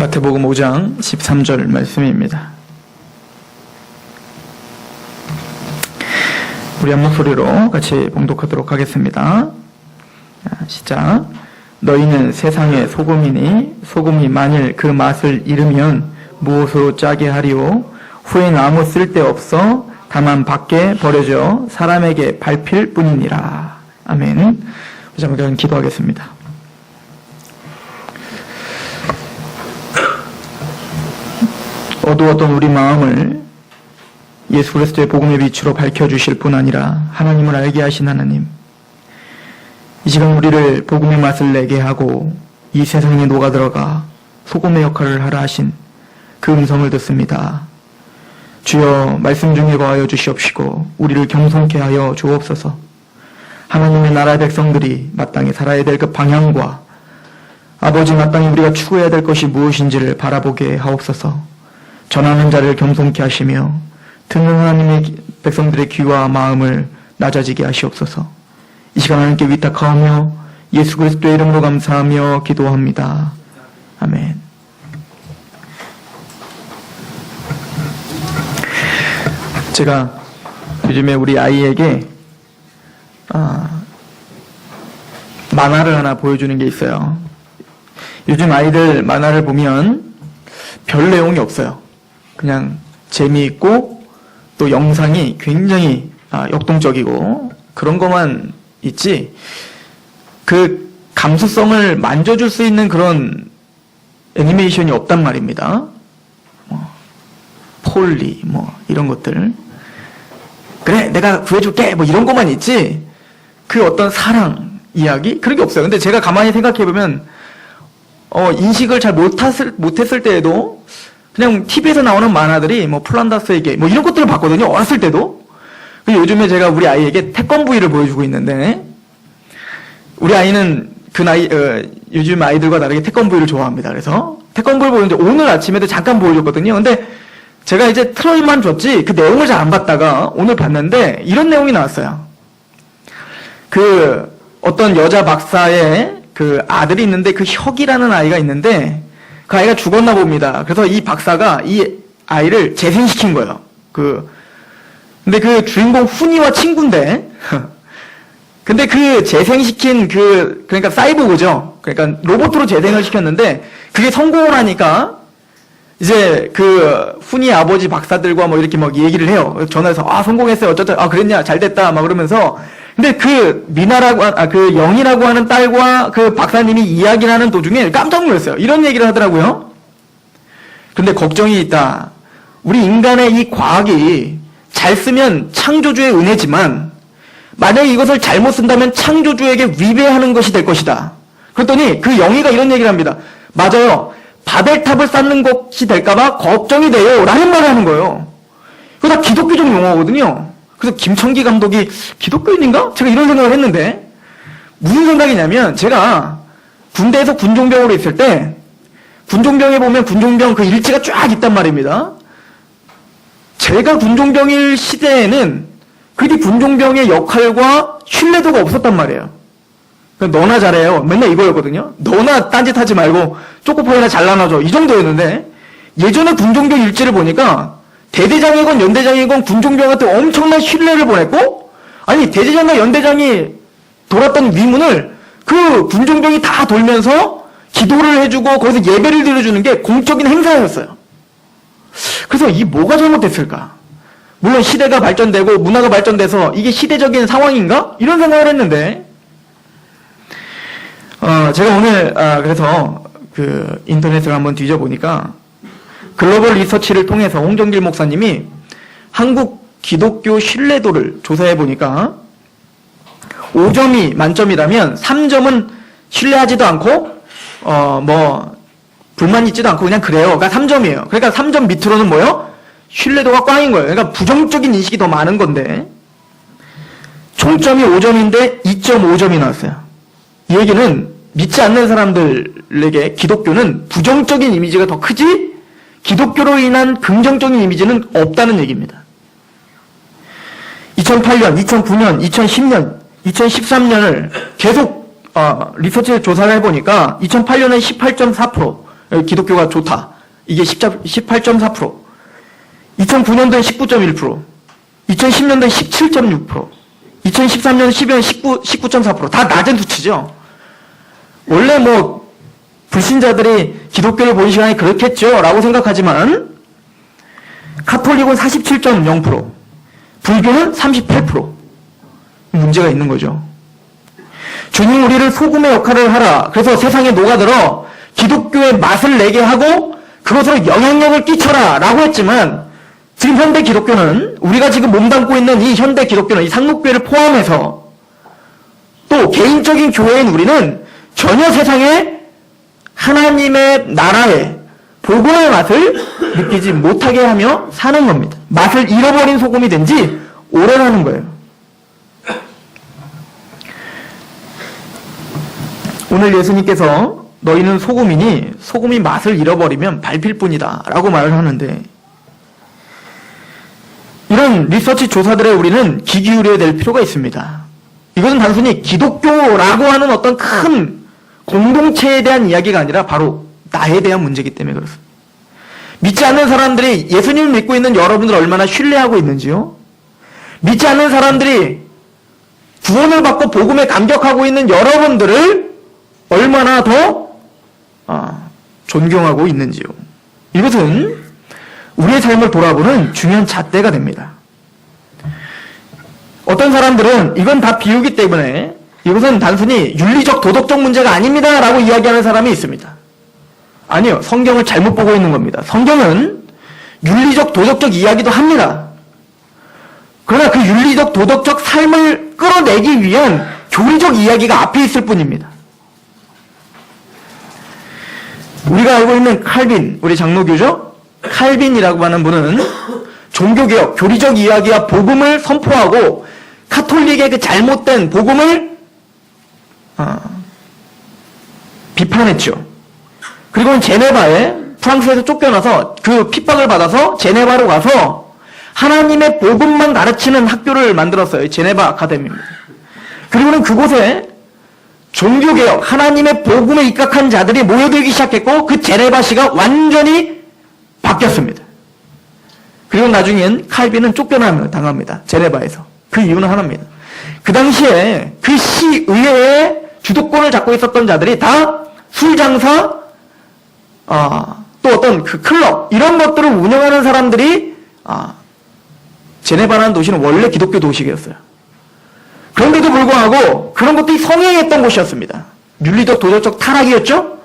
마태복음 5장 13절 말씀입니다. 우리 한 목소리로 같이 봉독하도록 하겠습니다. 시작. 너희는 세상의 소금이니 소금이 만일 그 맛을 잃으면 무엇으로 짜게 하리오? 후에는 아무 쓸데없어 다만 밖에 버려져 사람에게 밟힐 뿐이니라. 아멘. 잠깐 기도하겠습니다. 어두웠던 우리 마음을 예수 그리스도의 복음의 빛으로 밝혀주실 뿐 아니라 하나님을 알게 하신 하나님, 이 시간 우리를 복음의 맛을 내게 하고 이 세상에 녹아들어가 소금의 역할을 하라 하신 그 음성을 듣습니다. 주여, 말씀 중에 거하여 주시옵시고 우리를 겸손케 하여 주옵소서. 하나님의 나라의 백성들이 마땅히 살아야 될 그 방향과 아버지 마땅히 우리가 추구해야 될 것이 무엇인지를 바라보게 하옵소서. 전하는 자를 겸손케 하시며 듣는 하나님의 백성들의 귀와 마음을 낮아지게 하시옵소서. 이 시간 하나님께 위탁하오며 예수 그리스도의 이름으로 감사하며 기도합니다. 아멘. 제가 요즘에 우리 아이에게 만화를 하나 보여주는 게 있어요. 요즘 아이들 만화를 보면 별 내용이 없어요. 그냥 재미있고 또 영상이 굉장히 역동적이고 그런 것만 있지, 그 감수성을 만져줄 수 있는 그런 애니메이션이 없단 말입니다. 폴리 이런 것들, 그래 내가 구해줄게 이런 것만 있지, 그 어떤 사랑 이야기 그런 게 없어요. 근데 제가 가만히 생각해보면 인식을 잘 못했을 때에도 그냥 TV에서 나오는 만화들이 플란다스의 게 이런 것들을 봤거든요. 어렸을 때도. 요즘에 제가 우리 아이에게 태권브이를 보여주고 있는데, 우리 아이는 그 나이 요즘 아이들과 다르게 태권브이를 좋아합니다. 그래서 태권브이를 보는데 오늘 아침에도 잠깐 보여줬거든요. 근데 제가 이제 틀어만 줬지 그 내용을 잘 안 봤다가 오늘 봤는데 이런 내용이 나왔어요. 그 어떤 여자 박사의 그 아들이 있는데, 그 혁이라는 아이가 있는데 그 아이가 죽었나 봅니다. 그래서 이 박사가 이 아이를 재생시킨 거예요. 근데 그 주인공 훈이와 친구인데 근데 그 재생시킨 그러니까 사이보그죠. 그러니까 로봇으로 재생을 시켰는데 그게 성공을 하니까 이제 그 훈이 아버지 박사들과 이렇게 얘기를 해요. 전화해서 성공했어요. 어쩌다 그랬냐, 잘 됐다 그러면서. 근데 그 미나라고 그 영이라고 하는 딸과 그 박사님이 이야기를 하는 도중에 깜짝 놀랐어요. 이런 얘기를 하더라고요. 근데 걱정이 있다. 우리 인간의 이 과학이 잘 쓰면 창조주의 은혜지만 만약에 이것을 잘못 쓴다면 창조주에게 위배하는 것이 될 것이다. 그랬더니 그 영이가 이런 얘기를 합니다. 맞아요. 바벨탑을 쌓는 것이 될까봐 걱정이 돼요. 라는 말을 하는 거예요. 그거 다 기독교적 용어거든요. 그래서 김청기 감독이 기독교인인가? 제가 이런 생각을 했는데, 무슨 생각이냐면, 제가 군대에서 군종병으로 있을 때, 군종병에 보면 군종병 그 일지가 쫙 있단 말입니다. 제가 군종병일 시대에는 그게 군종병의 역할과 신뢰도가 없었단 말이에요. 너나 잘해요. 맨날 이거였거든요. 너나 딴짓하지 말고 초코파이나 잘 나눠줘. 이 정도였는데, 예전에 군종병 일지를 보니까 대대장이건 연대장이건 군종병한테 엄청난 신뢰를 보냈고, 아니 대대장과 연대장이 돌았던 위문을 그 군종병이 다 돌면서 기도를 해주고 거기서 예배를 드려주는 게 공적인 행사였어요. 그래서 이 뭐가 잘못됐을까? 물론 시대가 발전되고 문화가 발전돼서 이게 시대적인 상황인가? 이런 생각을 했는데, 제가 오늘 그래서 그 인터넷을 한번 뒤져보니까 글로벌 리서치를 통해서 홍정길 목사님이 한국 기독교 신뢰도를 조사해 보니까 5점이 만점이라면 3점은 신뢰하지도 않고 불만 있지도 않고 그냥 그래요. 그러니까 3점이에요. 그러니까 3점 밑으로는 뭐예요? 신뢰도가 꽝인 거예요. 그러니까 부정적인 인식이 더 많은 건데, 총점이 5점인데 2.5점이 나왔어요. 이 얘기는 믿지 않는 사람들에게 기독교는 부정적인 이미지가 더 크지 기독교로 인한 긍정적인 이미지는 없다는 얘기입니다. 2008년, 2009년, 2010년, 2013년을 계속 리서치 조사를 해보니까 2008년에 18.4%, 기독교가 좋다. 이게 18.4%, 2009년도에 19.1%, 2010년도에 17.6%, 2013년 12월 19.4%다 낮은 수치죠. 원래 뭐 불신자들이 기독교를 본 시간이 그렇겠죠 라고 생각하지만 가톨릭은 47.0%, 불교는 38%. 문제가 있는 거죠. 주님 우리를 소금의 역할을 하라. 그래서 세상에 녹아들어 기독교의 맛을 내게 하고 그것으로 영향력을 끼쳐라 라고 했지만 지금 현대 기독교는 우리가 지금 몸담고 있는 이 현대 기독교는 이 상록교회를 포함해서 또 개인적인 교회인 우리는 전혀 세상에 하나님의 나라의 복음의 맛을 느끼지 못하게 하며 사는 겁니다. 맛을 잃어버린 소금이 된 지 오래라는 거예요. 오늘 예수님께서 너희는 소금이니 소금이 맛을 잃어버리면 밟힐 뿐이다 라고 말을 하는데 이런 리서치 조사들에 우리는 귀 기울여야 될 필요가 있습니다. 이것은 단순히 기독교라고 하는 어떤 큰 공동체에 대한 이야기가 아니라 바로 나에 대한 문제이기 때문에 그렇습니다. 믿지 않는 사람들이 예수님을 믿고 있는 여러분들 얼마나 신뢰하고 있는지요? 믿지 않는 사람들이 구원을 받고 복음에 감격하고 있는 여러분들을 얼마나 더 존경하고 있는지요. 이것은 우리의 삶을 돌아보는 중요한 잣대가 됩니다. 어떤 사람들은 이건 다 비유기 때문에 이것은 단순히 윤리적 도덕적 문제가 아닙니다 라고 이야기하는 사람이 있습니다. 아니요. 성경을 잘못 보고 있는 겁니다. 성경은 윤리적 도덕적 이야기도 합니다. 그러나 그 윤리적 도덕적 삶을 끌어내기 위한 교리적 이야기가 앞에 있을 뿐입니다. 우리가 알고 있는 칼빈, 우리 장로교죠? 칼빈이라고 하는 분은 종교개혁, 교리적 이야기와 복음을 선포하고 카톨릭의 그 잘못된 복음을 비판했죠. 그리고는 제네바에 프랑스에서 쫓겨나서 그 핍박을 받아서 제네바로 가서 하나님의 복음만 가르치는 학교를 만들었어요. 제네바 아카데미입니다. 그리고는 그곳에 종교개혁, 하나님의 복음에 입각한 자들이 모여들기 시작했고 그 제네바시가 완전히 바뀌었습니다. 그리고 나중엔 칼빈은 쫓겨나당합니다. 제네바에서. 그 이유는 하나입니다. 그 당시에 그 시의회의 주도권을 잡고 있었던 자들이 다 술장사, 또 어떤 그 클럽, 이런 것들을 운영하는 사람들이, 제네바라는 도시는 원래 기독교 도시였어요. 그런데도 불구하고 그런 것들이 성행했던 곳이었습니다. 윤리적 도덕적 타락이었죠?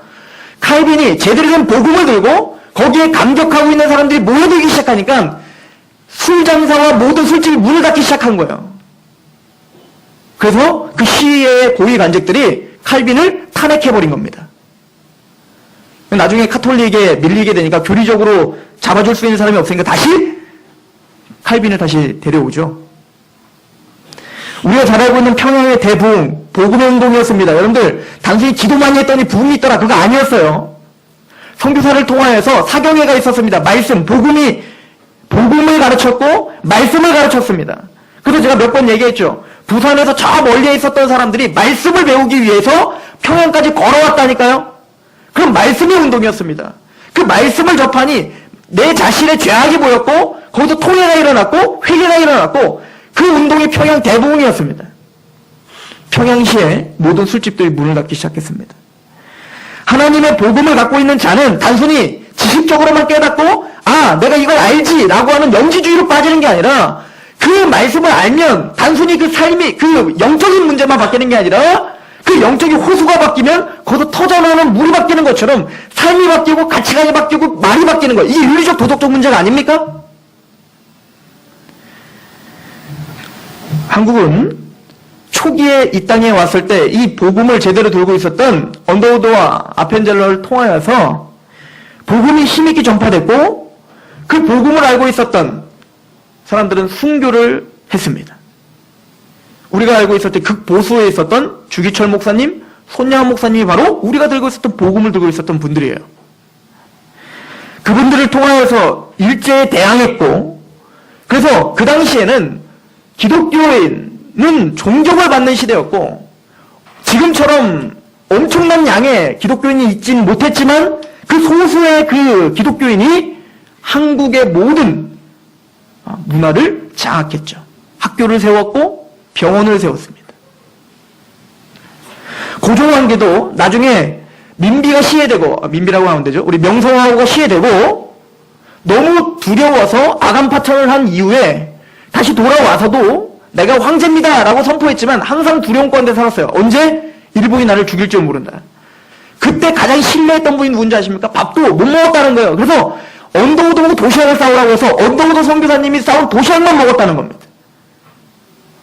칼빈이 제대로 된 복음을 들고 거기에 감격하고 있는 사람들이 모여들기 시작하니까 술장사와 모든 술집이 문을 닫기 시작한 거예요. 그래서 그 시의회의 고위 관직들이 칼빈을 탄핵해버린 겁니다. 나중에 카톨릭에 밀리게 되니까 교리적으로 잡아줄 수 있는 사람이 없으니까 다시 칼빈을 다시 데려오죠. 우리가 잘 알고 있는 평양의 대부흥, 복음의 운동이었습니다. 여러분들 단순히 기도만 했더니 부흥이 있더라. 그거 아니었어요. 선교사를 통하여서 사경회가 있었습니다. 말씀, 복음을 가르쳤고 말씀을 가르쳤습니다. 그래서 제가 몇 번 얘기했죠. 부산에서 저 멀리에 있었던 사람들이 말씀을 배우기 위해서 평양까지 걸어왔다니까요. 그럼 말씀의 운동이었습니다. 그 말씀을 접하니 내 자신의 죄악이 보였고 거기서 통회가 일어났고 회개가 일어났고 그 운동이 평양 대부흥이었습니다. 평양시에 모든 술집들이 문을 닫기 시작했습니다. 하나님의 복음을 갖고 있는 자는 단순히 지식적으로만 깨닫고 내가 이걸 알지 라고 하는 영지주의로 빠지는 게 아니라 그 말씀을 알면 단순히 그 삶이 그 영적인 문제만 바뀌는 게 아니라 그 영적인 호수가 바뀌면 거기서 터져나오는 물이 바뀌는 것처럼 삶이 바뀌고 가치관이 바뀌고 말이 바뀌는 거예요. 이게 윤리적 도덕적 문제가 아닙니까? 한국은 초기에 이 땅에 왔을 때 이 복음을 제대로 들고 있었던 언더우드와 아펜젤러를 통하여서 복음이 힘있게 전파됐고 그 복음을 알고 있었던 사람들은 순교를 했습니다. 우리가 알고 있을 때 극보수에 있었던 주기철 목사님, 손양환 목사님이 바로 우리가 들고 있었던 복음을 들고 있었던 분들이에요. 그분들을 통하여서 일제에 대항했고 그래서 그 당시에는 기독교인은 존경을 받는 시대였고 지금처럼 엄청난 양의 기독교인이 있지는 못했지만 그 소수의 그 기독교인이 한국의 모든 문화를 장악했죠. 학교를 세웠고 병원을 세웠습니다. 고종환계도 나중에 민비가 시해되고, 민비라고 하면 되죠. 우리 명성황후가 시해되고 너무 두려워서 아간 파천을 한 이후에 다시 돌아와서도 내가 황제입니다 라고 선포했지만 항상 두려움 가운데 살았어요. 언제 일본이 나를 죽일 줄 모른다. 그때 가장 신뢰했던 분이 누군지 아십니까? 밥도 못 먹었다는 거예요. 그래서 언더우드하고 도시락을 싸우라고 해서 언더우드 선교사님이 싸운 도시락만 먹었다는 겁니다.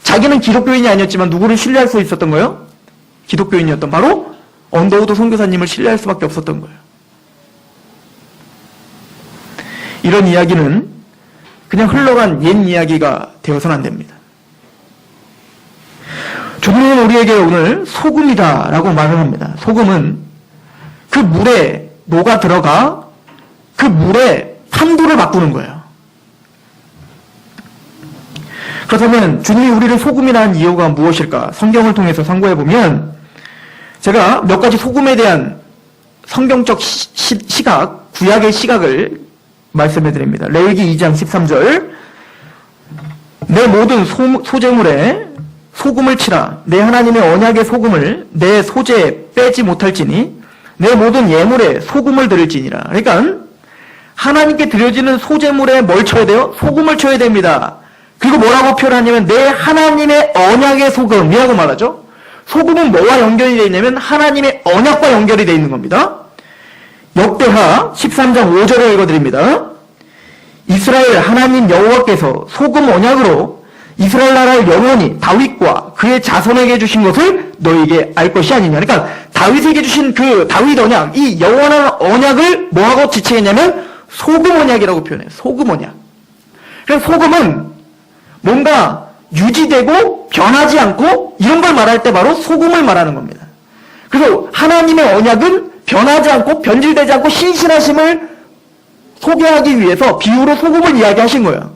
자기는 기독교인이 아니었지만 누구를 신뢰할 수 있었던 거예요? 기독교인이었던 바로 언더우드 선교사님을 신뢰할 수밖에 없었던 거예요. 이런 이야기는 그냥 흘러간 옛 이야기가 되어서는 안 됩니다. 종교는 우리에게 오늘 소금이다라고 말을 합니다. 소금은 그 물에 녹아 들어가 그 물의 산도를 바꾸는 거예요. 그렇다면 주님이 우리를 소금이라 한 이유가 무엇일까? 성경을 통해서 상고해 보면 제가 몇 가지 소금에 대한 성경적 시각, 구약의 시각을 말씀해 드립니다. 레위기 2장 13절 내 모든 소재물에 소금을 치라. 내 하나님의 언약의 소금을 내 소재에 빼지 못할지니 내 모든 예물에 소금을 드릴지니라. 그러니까 하나님께 드려지는 소재물에 뭘 쳐야 돼요? 소금을 쳐야 됩니다. 그리고 뭐라고 표현하냐면 내 하나님의 언약의 소금이라고 말하죠. 소금은 뭐와 연결이 되어 있냐면 하나님의 언약과 연결이 되어 있는 겁니다. 역대하 13장 5절을 읽어드립니다. 이스라엘 하나님 여호와께서 소금 언약으로 이스라엘 나라를 영원히 다윗과 그의 자손에게 주신 것을 너희에게 알 것이 아니냐. 그러니까 다윗에게 주신 그 다윗 언약, 이 영원한 언약을 뭐하고 지칭했냐면 소금 언약이라고 표현해요. 소금 언약. 그래서 소금은 뭔가 유지되고 변하지 않고 이런 걸 말할 때 바로 소금을 말하는 겁니다. 그래서 하나님의 언약은 변하지 않고 변질되지 않고 신실하심을 소개하기 위해서 비유로 소금을 이야기하신 거예요.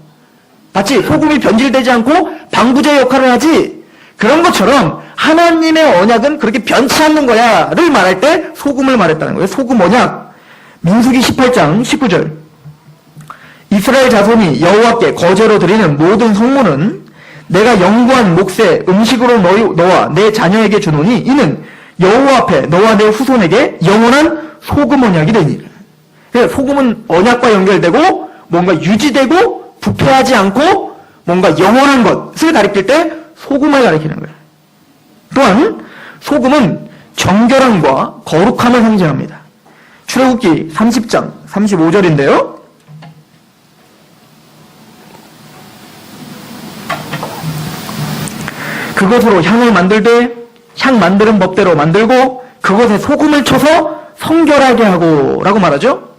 마치 소금이 변질되지 않고 방부제 역할을 하지 그런 것처럼 하나님의 언약은 그렇게 변치 않는 거야를 말할 때 소금을 말했다는 거예요. 소금 언약. 민수기 18장 19절 이스라엘 자손이 여호와께 거제로 드리는 모든 성물은 내가 영구한 몫의 음식으로 너와 내 자녀에게 주노니 이는 여호와 앞에 너와 내 후손에게 영원한 소금 언약이 되니라. 그래서 소금은 언약과 연결되고 뭔가 유지되고 부패하지 않고 뭔가 영원한 것을 가리킬 때 소금을 가리키는 거예요. 또한 소금은 정결함과 거룩함을 상징합니다. 출애굽기 30장 35절인데요. 그것으로 향을 만들되 향 만드는 법대로 만들고 그것에 소금을 쳐서 성결하게 하고 라고 말하죠.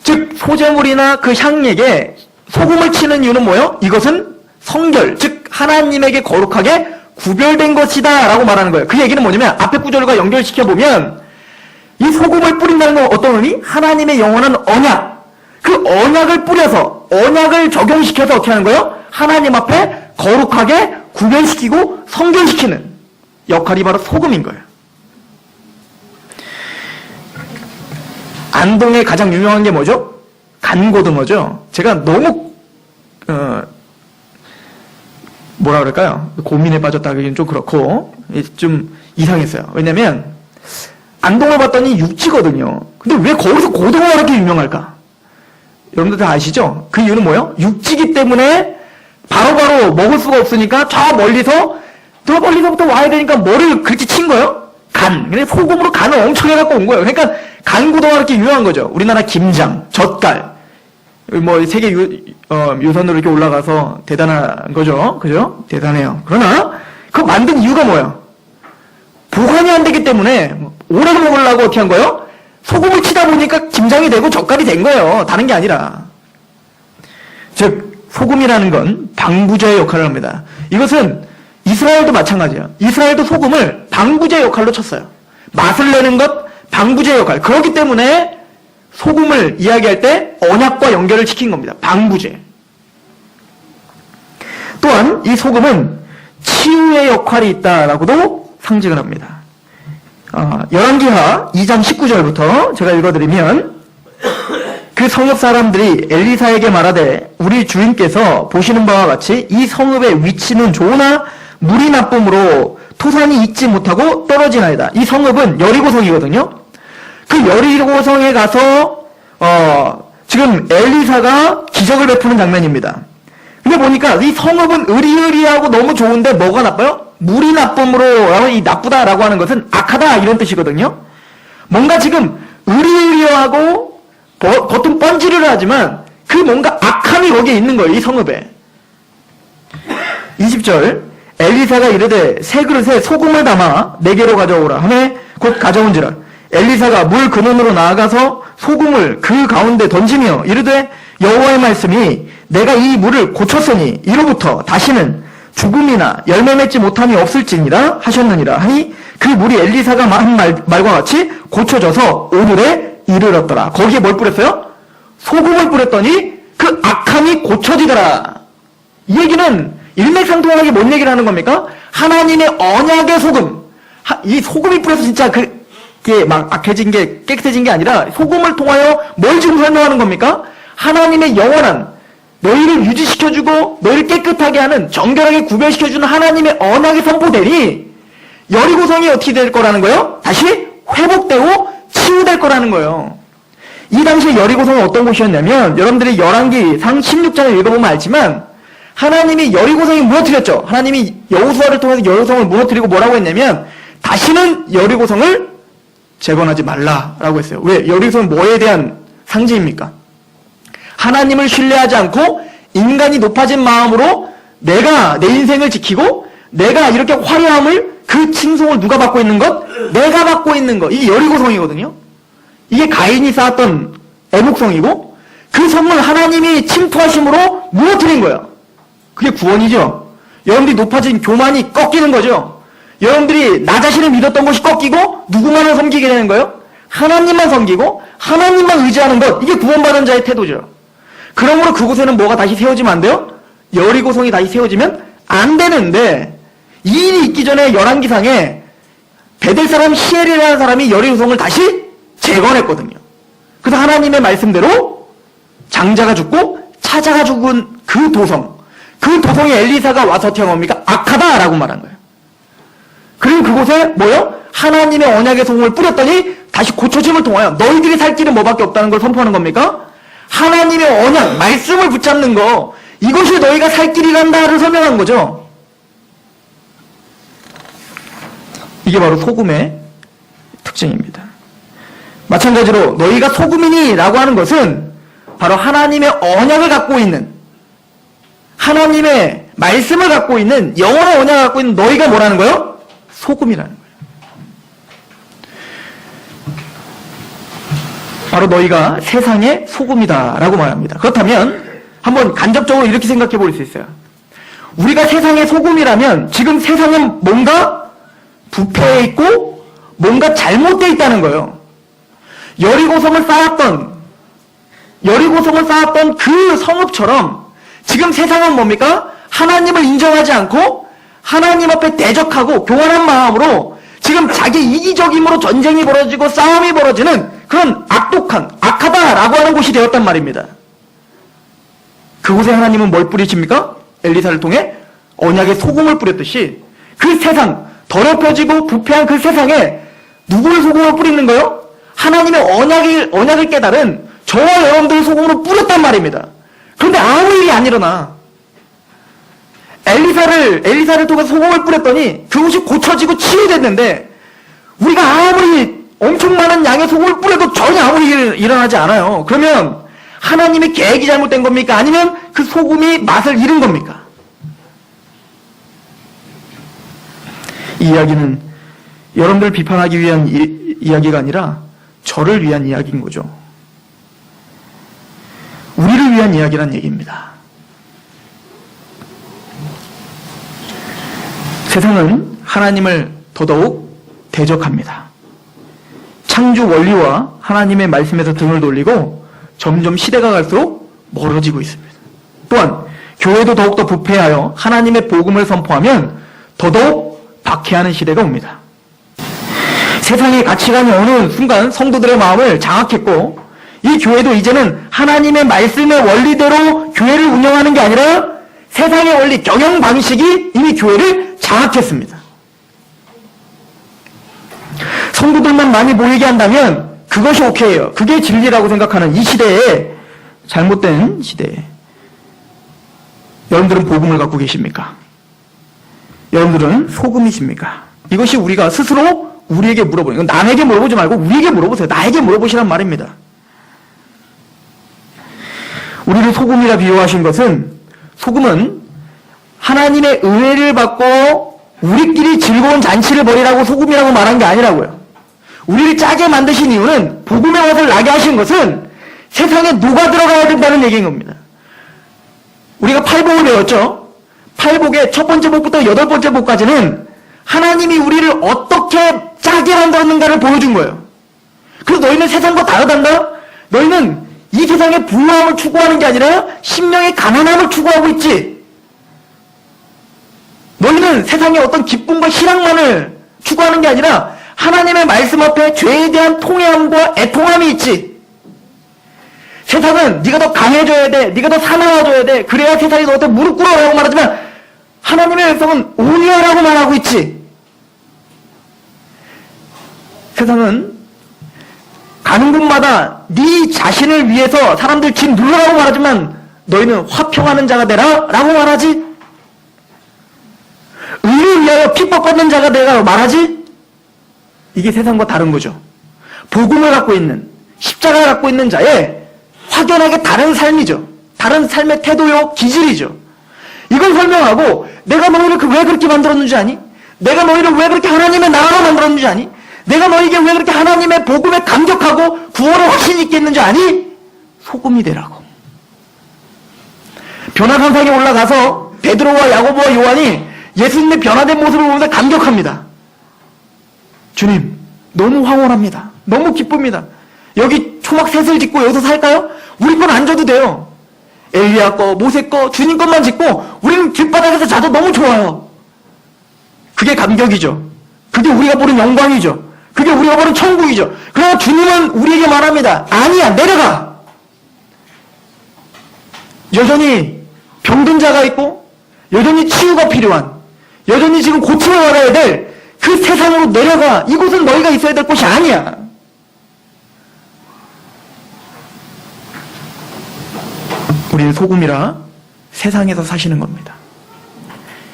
즉 소재물이나 그 향액에 소금을 치는 이유는 뭐예요? 이것은 성결, 즉 하나님에게 거룩하게 구별된 것이다 라고 말하는 거예요. 그 얘기는 뭐냐면 앞에 구절과 연결시켜보면 이 소금을 뿌린다는 건 어떤 의미? 하나님의 영원한 언약, 그 언약을 뿌려서 언약을 적용시켜서 어떻게 하는 거예요? 하나님 앞에 거룩하게 구별시키고 성결시키는 역할이 바로 소금인 거예요. 안동에 가장 유명한 게 뭐죠? 간고등어죠. 제가 너무 뭐라 그럴까요? 고민에 빠졌다 하기는 좀 그렇고 좀 이상했어요. 왜냐면 안동을 봤더니 육지거든요. 근데 왜 거기서 고등어가 그렇게 유명할까? 여러분들 다 아시죠? 그 이유는 뭐예요? 육지기 때문에 바로바로 먹을 수가 없으니까 저 멀리서부터 와야 되니까 뭐를 그렇게 친 거예요? 간. 근데 소금으로 간을 엄청 해갖고 온 거예요. 그러니까 간고등어가 이렇게 유명한 거죠. 우리나라 김장, 젓갈, 뭐 세계 유산으로 이렇게 올라가서 대단한 거죠. 그죠? 대단해요. 그러나 그 만든 이유가 뭐예요? 보관이 안 되기 때문에 오래 먹으려고 어떻게 한 거예요? 소금을 치다 보니까 김장이 되고 젓갈이 된 거예요. 다른 게 아니라. 즉 소금이라는 건 방부제의 역할을 합니다. 이것은 이스라엘도 마찬가지예요. 이스라엘도 소금을 방부제 역할로 쳤어요. 맛을 내는 것, 방부제 역할. 그렇기 때문에 소금을 이야기할 때 언약과 연결을 시킨 겁니다. 방부제. 또한 이 소금은 치유의 역할이 있다라고도 상징을 합니다. 열왕기하 2장 19절부터 제가 읽어드리면, 그 성읍 사람들이 엘리사에게 말하되 우리 주인께서 보시는 바와 같이 이 성읍의 위치는 좋으나 물이 나쁨으로 토산이 익지 못하고 떨어지나이다. 이 성읍은 여리고성이거든요. 그 여리고성에 가서 지금 엘리사가 기적을 베푸는 장면입니다. 근데 보니까 이 성읍은 으리으리하고 너무 좋은데 뭐가 나빠요? 물이 나쁨으로, 이 나쁘다라고 하는 것은 악하다 이런 뜻이거든요. 뭔가 지금 으리으리하고 겉은 번지르르 하지만 그 뭔가 악함이 거기에 있는 거예요, 이 성읍에. 20절, 엘리사가 이르되 새 그릇에 소금을 담아 내게로 가져오라 하매 곧 가져온지라. 엘리사가 물 근원으로 나아가서 소금을 그 가운데 던지며 이르되 여호와의 말씀이 내가 이 물을 고쳤으니 이로부터 다시는 죽음이나 열매 맺지 못함이 없을지니라 하셨느니라 하니 그 물이 엘리사가 한 말과 같이 고쳐져서 오늘에 이르렀더라. 거기에 뭘 뿌렸어요? 소금을 뿌렸더니 그 악함이 고쳐지더라. 이 얘기는 일맥상통하게 뭔 얘기를 하는 겁니까? 하나님의 언약의 소금. 이 소금이 뿌려서 진짜 그게 막 악해진 게 깨끗해진 게 아니라 소금을 통하여 뭘 지금 설명하는 겁니까? 하나님의 영원한 너희를 유지시켜주고 너희를 깨끗하게 하는 정결하게 구별시켜주는 하나님의 언약이 선포되니 여리고성이 어떻게 될 거라는 거예요? 다시 회복되고 치유될 거라는 거예요. 이 당시에 여리고성은 어떤 곳이었냐면 여러분들이 열왕기상 16장을 읽어보면 알지만 하나님이 여리고성이 무너뜨렸죠. 하나님이 여호수아를 통해서 여리고성을 무너뜨리고 뭐라고 했냐면 다시는 여리고성을 재건하지 말라라고 했어요. 왜? 여리고성은 뭐에 대한 상징입니까? 하나님을 신뢰하지 않고 인간이 높아진 마음으로 내가 내 인생을 지키고 내가 이렇게 화려함을 그 칭송을 누가 받고 있는 것? 내가 받고 있는 것. 이게 여리고성이거든요. 이게 가인이 쌓았던 애목성이고 그 성을 하나님이 침투하심으로 무너뜨린 거예요. 그게 구원이죠. 여러분들이 높아진 교만이 꺾이는 거죠. 여러분들이 나 자신을 믿었던 것이 꺾이고 누구만을 섬기게 되는 거예요? 하나님만 섬기고 하나님만 의지하는 것. 이게 구원받은 자의 태도죠. 그러므로 그곳에는 뭐가 다시 세워지면 안 돼요? 여리고성이 다시 세워지면 안 되는데 이 일이 있기 전에 열왕기상에 베델 사람 히엘이라는 사람이 여리고성을 다시 재건했거든요. 그래서 하나님의 말씀대로 장자가 죽고 차자가 죽은 그 도성에 엘리사가 와서 어떻게 뭡니까? 악하다라고 말한 거예요. 그리고 그곳에 뭐요? 하나님의 언약의 소금을 뿌렸더니 다시 고쳐짐을 통하여 너희들이 살 길은 뭐밖에 없다는 걸 선포하는 겁니까? 하나님의 언약, 말씀을 붙잡는 거, 이것이 너희가 살 길이란다를 설명한 거죠. 이게 바로 소금의 특징입니다. 마찬가지로 너희가 소금이니 라고 하는 것은 바로 하나님의 언약을 갖고 있는, 하나님의 말씀을 갖고 있는, 영원한 언약을 갖고 있는 너희가 뭐라는 거예요? 소금이라는 거예요. 바로 너희가 세상의 소금이다 라고 말합니다. 그렇다면 한번 간접적으로 이렇게 생각해 볼 수 있어요. 우리가 세상의 소금이라면 지금 세상은 뭔가 부패해 있고 뭔가 잘못되어 있다는 거예요. 여리고성을 쌓았던 그 성읍처럼 지금 세상은 뭡니까? 하나님을 인정하지 않고 하나님 앞에 대적하고 교만한 마음으로 지금 자기 이기적임으로 전쟁이 벌어지고 싸움이 벌어지는 그런 악하다라고 하는 곳이 되었단 말입니다. 그곳에 하나님은 뭘 뿌리십니까? 엘리사를 통해 언약의 소금을 뿌렸듯이 그 세상, 더럽혀지고 부패한 그 세상에 누구의 소금을 뿌리는 거요? 하나님의 언약을 깨달은 저와 여러분들의 소금으로 뿌렸단 말입니다. 그런데 아무 일이 안 일어나. 엘리사를 통해서 소금을 뿌렸더니 그곳이 고쳐지고 치유됐는데 우리가 아무리 엄청 많은 양의 소금을 뿌려도 전혀 아무 일이 일어나지 않아요. 그러면 하나님의 계획이 잘못된 겁니까? 아니면 그 소금이 맛을 잃은 겁니까? 이 이야기는 여러분들 비판하기 위한 이야기가 아니라 저를 위한 이야기인 거죠. 우리를 위한 이야기란 얘기입니다. 세상은 하나님을 더더욱 대적합니다. 창조 원리와 하나님의 말씀에서 등을 돌리고 점점 시대가 갈수록 멀어지고 있습니다. 또한 교회도 더욱더 부패하여 하나님의 복음을 선포하면 더더욱 박해하는 시대가 옵니다. 세상의 가치관이 어느 순간 성도들의 마음을 장악했고, 이 교회도 이제는 하나님의 말씀의 원리대로 교회를 운영하는 게 아니라 세상의 원리, 경영 방식이 이미 교회를 장악했습니다. 성도들만 많이 모이게 한다면 그것이 오케이예요. 그게 진리라고 생각하는 이 시대에, 잘못된 시대에 여러분들은 복음을 갖고 계십니까? 여러분들은 소금이십니까? 이것이 우리가 스스로 우리에게 물어보는, 남에게 물어보지 말고 우리에게 물어보세요. 나에게 물어보시란 말입니다. 우리를 소금이라 비유하신 것은, 소금은 하나님의 은혜를 받고 우리끼리 즐거운 잔치를 벌이라고 소금이라고 말한 게 아니라고요. 우리를 짜게 만드신 이유는, 복음의 맛을 나게 하신 것은 세상에 녹아 들어가야 된다는 얘기인 겁니다. 우리가 팔복을 배웠죠? 팔복의 첫 번째 복부터 여덟 번째 복까지는 하나님이 우리를 어떻게 짜게 만들었는가를 보여준 거예요. 그래서 너희는 세상과 다르단다? 너희는 이 세상의 부유함을 추구하는 게 아니라 심령의 가난함을 추구하고 있지. 너희는 세상의 어떤 기쁨과 희락만을 추구하는 게 아니라 하나님의 말씀 앞에 죄에 대한 통회함과 애통함이 있지. 세상은 네가 더 강해져야 돼, 네가 더 사나워져야 돼, 그래야 세상이 너한테 무릎 꿇어라고 말하지만 하나님의 백성은 온유하라고 말하고 있지. 세상은 가는 곳마다 네 자신을 위해서 사람들 집 눌러라고 말하지만 너희는 화평하는 자가 되라 라고 말하지. 의를 위하여 핍박받는 자가 되라 말하지. 이게 세상과 다른 거죠. 복음을 갖고 있는, 십자가를 갖고 있는 자의 확연하게 다른 삶이죠. 다른 삶의 태도요, 기질이죠. 이걸 설명하고, 내가 너희를 왜 그렇게 만들었는지 아니? 내가 너희를 왜 그렇게 하나님의 나라로 만들었는지 아니? 내가 너희에게 왜 그렇게 하나님의 복음에 감격하고 구원의 확신이 있겠는지 아니? 소금이 되라고. 변화산상에 올라가서 베드로와 야고보와 요한이 예수님의 변화된 모습을 보면서 감격합니다. 주님, 너무 황홀합니다. 너무 기쁩니다. 여기 초막셋을 짓고 여기서 살까요? 우리 건 안 줘도 돼요. 엘리야 거, 모세 거, 주님 것만 짓고 우리는 길바닥에서 자도 너무 좋아요. 그게 감격이죠. 그게 우리가 보는 영광이죠. 그게 우리가 보는 천국이죠. 그러나 주님은 우리에게 말합니다. 아니야, 내려가. 여전히 병든 자가 있고 여전히 치유가 필요한, 여전히 지금 고침을 받아야 될 그 세상으로 내려가. 이곳은 너희가 있어야 될 곳이 아니야. 우리는 소금이라 세상에서 사시는 겁니다.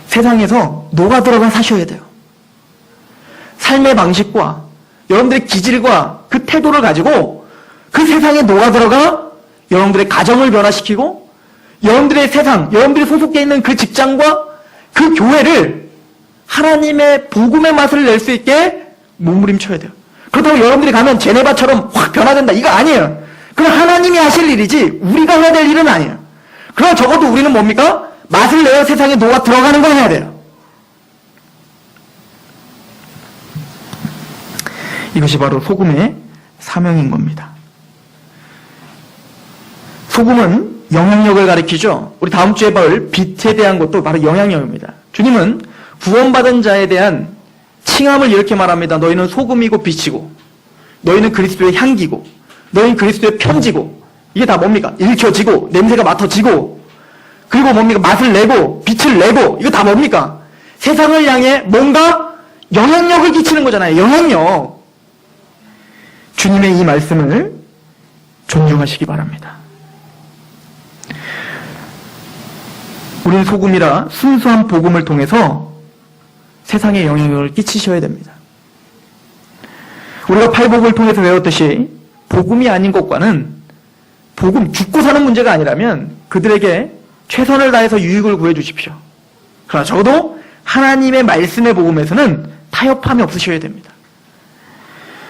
세상에서 녹아 들어가 사셔야 돼요. 삶의 방식과 여러분들의 기질과 그 태도를 가지고 그 세상에 녹아 들어가 여러분들의 가정을 변화시키고 여러분들의 세상, 여러분들이 소속돼 있는 그 직장과 그 교회를 하나님의 복음의 맛을 낼 수 있게 몸부림쳐야 돼요. 그렇다고 여러분들이 가면 제네바처럼 확 변화된다, 이거 아니에요. 그건 하나님이 하실 일이지 우리가 해야 될 일은 아니에요. 그러나 적어도 우리는 뭡니까? 맛을 내어 세상에 녹아 들어가는 걸 해야 돼요. 이것이 바로 소금의 사명인 겁니다. 소금은 영향력을 가리키죠. 우리 다음 주에 볼 빛에 대한 것도 바로 영향력입니다. 주님은 구원받은 자에 대한 칭함을 이렇게 말합니다. 너희는 소금이고 빛이고 너희는 그리스도의 향기고 너희는 그리스도의 편지고. 이게 다 뭡니까? 읽혀지고 냄새가 맡아지고 그리고 뭡니까? 맛을 내고 빛을 내고. 이거 다 뭡니까? 세상을 향해 뭔가 영향력을 끼치는 거잖아요. 영향력. 주님의 이 말씀을 존중하시기 바랍니다. 우리는 소금이라 순수한 복음을 통해서 세상에 영향력을 끼치셔야 됩니다. 우리가 팔복을 통해서 배웠듯이 복음이 아닌 것과는, 복음, 죽고 사는 문제가 아니라면 그들에게 최선을 다해서 유익을 구해 주십시오. 그러나 적어도 하나님의 말씀의 복음에서는 타협함이 없으셔야 됩니다.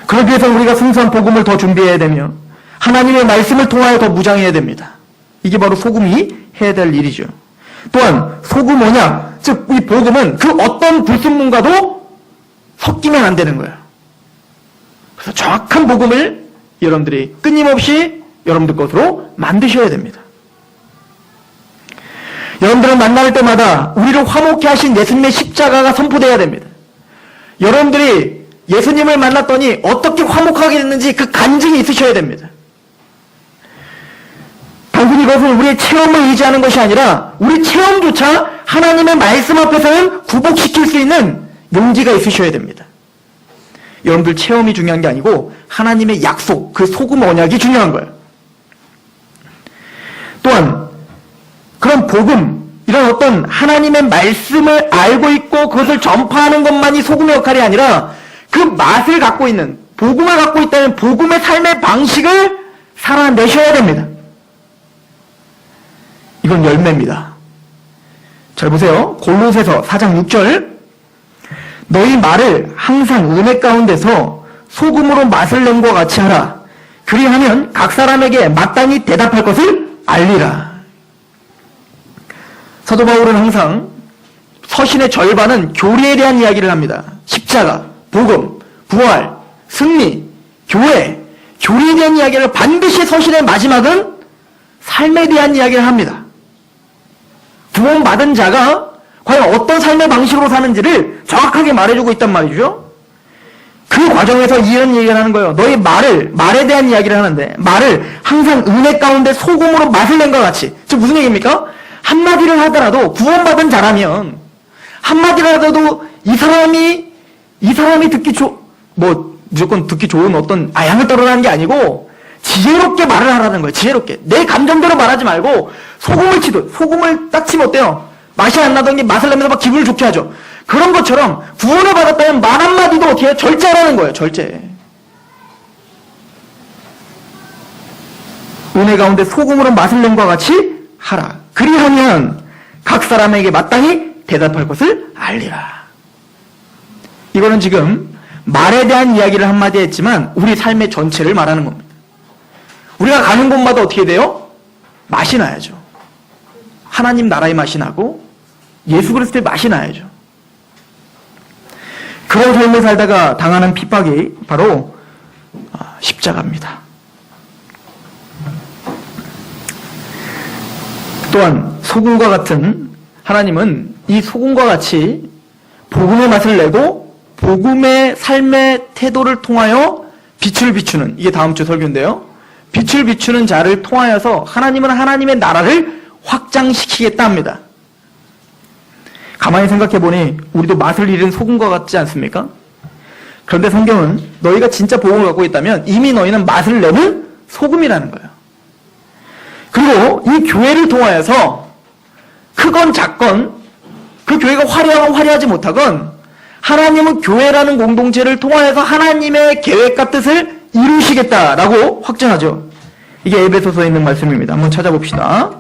그러기 위해서 우리가 순수한 복음을 더 준비해야 되며 하나님의 말씀을 통하여 더 무장해야 됩니다. 이게 바로 소금이 해야 될 일이죠. 또한 소금 언약, 즉 이 복음은 그 어떤 불순물과도 섞이면 안 되는 거예요. 그래서 정확한 복음을 여러분들이 끊임없이 여러분들 것으로 만드셔야 됩니다. 여러분들은 만날 때마다 우리를 화목케 하신 예수님의 십자가가 선포되어야 됩니다. 여러분들이 예수님을 만났더니 어떻게 화목하게 됐는지 그 간증이 있으셔야 됩니다. 단순히 이것은 우리의 체험을 의지하는 것이 아니라 우리 체험조차 하나님의 말씀 앞에서는 굴복시킬 수 있는 용기가 있으셔야 됩니다. 여러분들 체험이 중요한 게 아니고 하나님의 약속, 그 소금 언약이 중요한 거예요. 또한 그런 복음, 이런 어떤 하나님의 말씀을 알고 있고 그것을 전파하는 것만이 소금의 역할이 아니라 그 맛을 갖고 있는, 복음을 갖고 있다는 복음의 삶의 방식을 살아내셔야 됩니다. 이건 열매입니다. 잘 보세요. 골로새서 4장 6절, 너희 말을 항상 은혜 가운데서 소금으로 맛을 낸 것과 같이 하라. 그리하면 각 사람에게 마땅히 대답할 것을 알리라. 사도 바울은 항상 서신의 절반은 교리에 대한 이야기를 합니다. 십자가, 복음, 부활, 승리, 교회, 교리에 대한 이야기를 반드시 서신의 마지막은 삶에 대한 이야기를 합니다. 구원받은 자가 과연 어떤 삶의 방식으로 사는지를 정확하게 말해주고 있단 말이죠. 그 과정에서 이런 얘기를 하는 거예요. 너희 말에 대한 이야기를 하는데, 말을 항상 은혜 가운데 소금으로 맛을 낸 것 같이. 즉 무슨 얘기입니까? 한마디를 하더라도 구원받은 자라면 한마디를 하더라도 이 사람이 무조건 듣기 좋은 어떤 아양을 떨어라는 게 아니고 지혜롭게 말을 하라는 거예요. 지혜롭게. 내 감정대로 말하지 말고 소금을 딱 치면 어때요? 맛이 안 나던 게 맛을 내면서 막 기분을 좋게 하죠. 그런 것처럼 구원을 받았다면 말 한마디도 어떻게 해요? 절제하라는 거예요. 절제. 은혜 가운데 소금으로 맛을 낸 것과 같이 하라. 그리하면 각 사람에게 마땅히 대답할 것을 알리라. 이거는 지금 말에 대한 이야기를 한마디 했지만 우리 삶의 전체를 말하는 겁니다. 우리가 가는 곳마다 어떻게 돼요? 맛이 나야죠. 하나님 나라의 맛이 나고 예수 그리스도의 맛이 나야죠. 그런 삶을 살다가 당하는 핍박이 바로 십자가입니다. 또한 소금과 같은, 하나님은 이 소금과 같이 복음의 맛을 내고 복음의 삶의 태도를 통하여 빛을 비추는, 이게 다음 주 설교인데요. 빛을 비추는 자를 통하여서 하나님은 하나님의 나라를 확장시키겠다 합니다. 가만히 생각해보니 우리도 맛을 잃은 소금과 같지 않습니까? 그런데 성경은 너희가 진짜 복음을 갖고 있다면 이미 너희는 맛을 내는 소금이라는 거예요. 그리고 이 교회를 통하여서 크건 작건, 그 교회가 화려하건 화려하지 못하건 하나님은 교회라는 공동체를 통하여서 하나님의 계획과 뜻을 이루시겠다라고 확정하죠. 이게 에베소서에 있는 말씀입니다. 한번 찾아봅시다.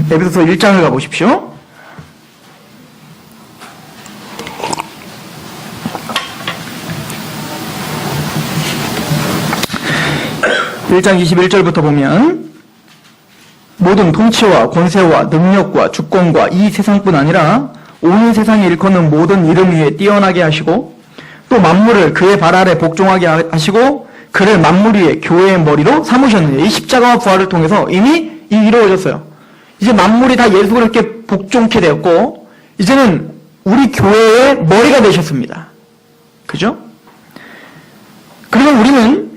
에베소서 1장을 가보십시오. 1장 21절부터 보면 모든 통치와 권세와 능력과 주권과 이 세상뿐 아니라 온 세상에 일컫는 모든 이름 위에 뛰어나게 하시고 또 만물을 그의 발 아래 복종하게 하시고 그를 만물 위에 교회의 머리로 삼으셨느니 이 십자가와 부활을 통해서 이미 이루어졌어요. 이제 만물이 다 예수 그리스도께 복종케 되었고 이제는 우리 교회의 머리가 되셨습니다. 그죠? 그러면 우리는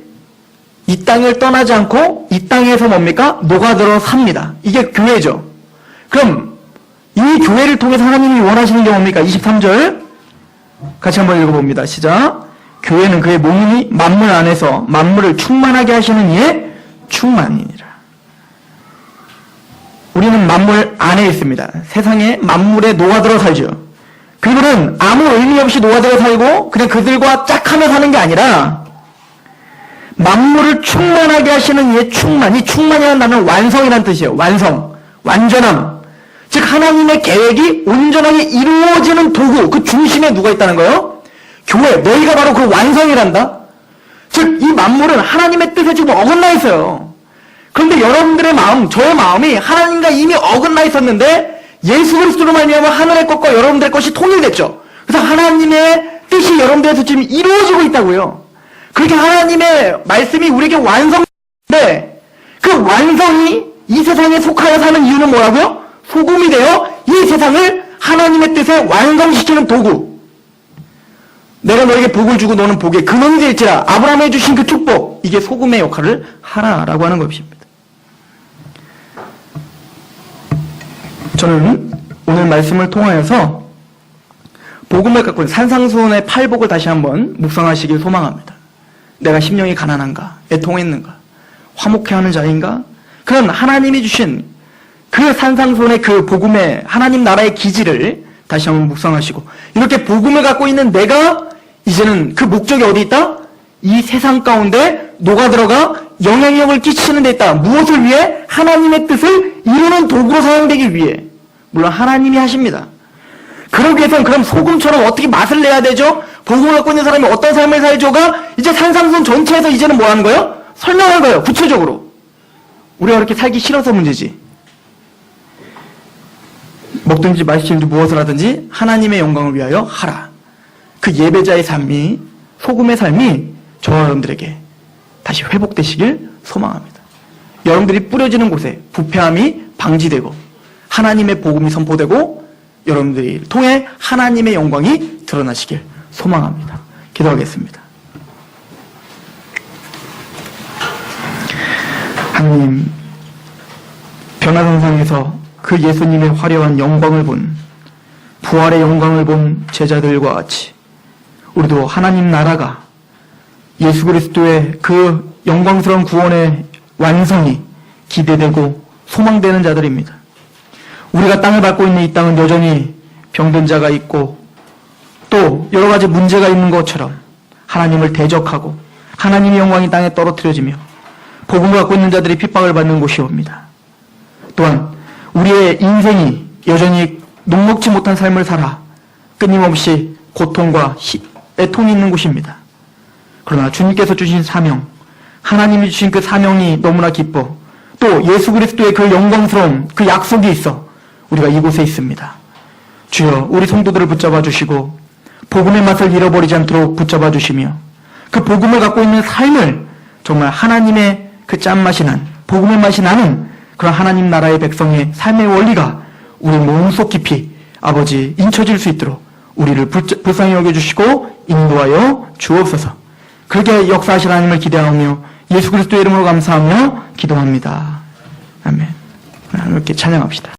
이 땅을 떠나지 않고 이 땅에서 뭡니까? 녹아들어 삽니다. 이게 교회죠. 그럼 이 교회를 통해서 하나님이 원하시는 게 뭡니까? 23절 같이 한번 읽어봅니다. 시작. 교회는 그의 몸이니 만물 안에서 만물을 충만하게 하시는 이의 충만이니라. 우리는 만물 안에 있습니다. 세상에 만물에 녹아들어 살죠. 그들은 아무 의미 없이 녹아들어 살고 그냥 그들과 짝하며 사는 게 아니라 만물을 충만하게 하시는 이의 충만. 이 충만이라는 단어는 완성이라는 뜻이에요. 완성, 완전함. 즉 하나님의 계획이 온전하게 이루어지는 도구, 그 중심에 누가 있다는 거예요? 교회, 너희가 바로 그 완성이란다. 즉 이 만물은 하나님의 뜻에 지금 어긋나 있어요. 그런데 여러분들의 마음, 저의 마음이 하나님과 이미 어긋나 있었는데 예수 그리스도로 말미암아 하늘의 것과 여러분들의 것이 통일됐죠. 그래서 하나님의 뜻이 여러분들에서 지금 이루어지고 있다고요. 그렇게 하나님의 말씀이 우리에게 완성인데 그 완성이 이 세상에 속하여 사는 이유는 뭐라고요? 소금이 되어 이 세상을 하나님의 뜻에 완성시키는 도구. 내가 너에게 복을 주고 너는 복의 근원이 될지라. 아브라함에 주신 그 축복, 이게 소금의 역할을 하라라고 하는 것입니다. 저는 오늘 말씀을 통하여서 복음을 갖고 있는 산상수훈의 팔복을 다시 한번 묵상하시길 소망합니다. 내가 심령이 가난한가? 애통했는가? 화목해하는 자인가? 그런 하나님이 주신 그 산상수훈의 그 복음의 하나님 나라의 기지를 다시 한번 묵상하시고, 이렇게 복음을 갖고 있는 내가 이제는 그 목적이 어디 있다? 이 세상 가운데 녹아들어가 영향력을 끼치는 데 있다. 무엇을 위해? 하나님의 뜻을 이루는 도구로 사용되기 위해. 물론 하나님이 하십니다. 그러기 위해서는 그럼 소금처럼 어떻게 맛을 내야 되죠? 복음을 갖고 있는 사람이 어떤 삶을 살죠가 이제 산상수훈 전체에서 이제는 뭐 하는 거예요? 설명한 거예요. 구체적으로. 우리가 그렇게 살기 싫어서 문제지. 먹든지 마시든지 무엇을 하든지 하나님의 영광을 위하여 하라. 그 예배자의 삶이, 소금의 삶이 저와 여러분들에게 다시 회복되시길 소망합니다. 여러분들이 뿌려지는 곳에 부패함이 방지되고 하나님의 복음이 선포되고 여러분들이 통해 하나님의 영광이 드러나시길 소망합니다. 기도하겠습니다. 하나님, 변화선상에서 그 예수님의 화려한 영광을 본, 부활의 영광을 본 제자들과 같이 우리도 하나님 나라가 예수 그리스도의 그 영광스러운 구원의 완성이 기대되고 소망되는 자들입니다. 우리가 땅을 밟고 있는 이 땅은 여전히 병든 자가 있고 또 여러 가지 문제가 있는 것처럼 하나님을 대적하고 하나님의 영광이 땅에 떨어뜨려지며 복음을 갖고 있는 자들이 핍박을 받는 곳이옵니다. 또한 우리의 인생이 여전히 녹록지 못한 삶을 살아 끊임없이 고통과 애통이 있는 곳입니다. 그러나 주님께서 주신 사명, 하나님이 주신 그 사명이 너무나 기뻐 또 예수 그리스도의 그 영광스러운 그 약속이 있어 우리가 이곳에 있습니다. 주여, 우리 성도들을 붙잡아 주시고 복음의 맛을 잃어버리지 않도록 붙잡아 주시며 그 복음을 갖고 있는 삶을 정말 하나님의 그 짠맛이 난, 복음의 맛이 나는 그런 하나님 나라의 백성의 삶의 원리가 우리 몸속 깊이 아버지 인쳐질 수 있도록 우리를 불쌍히 여겨주시고 인도하여 주옵소서. 그렇게 역사하실 하나님을 기대하며 예수 그리스도의 이름으로 감사하며 기도합니다. 아멘. 이렇게 찬양합시다.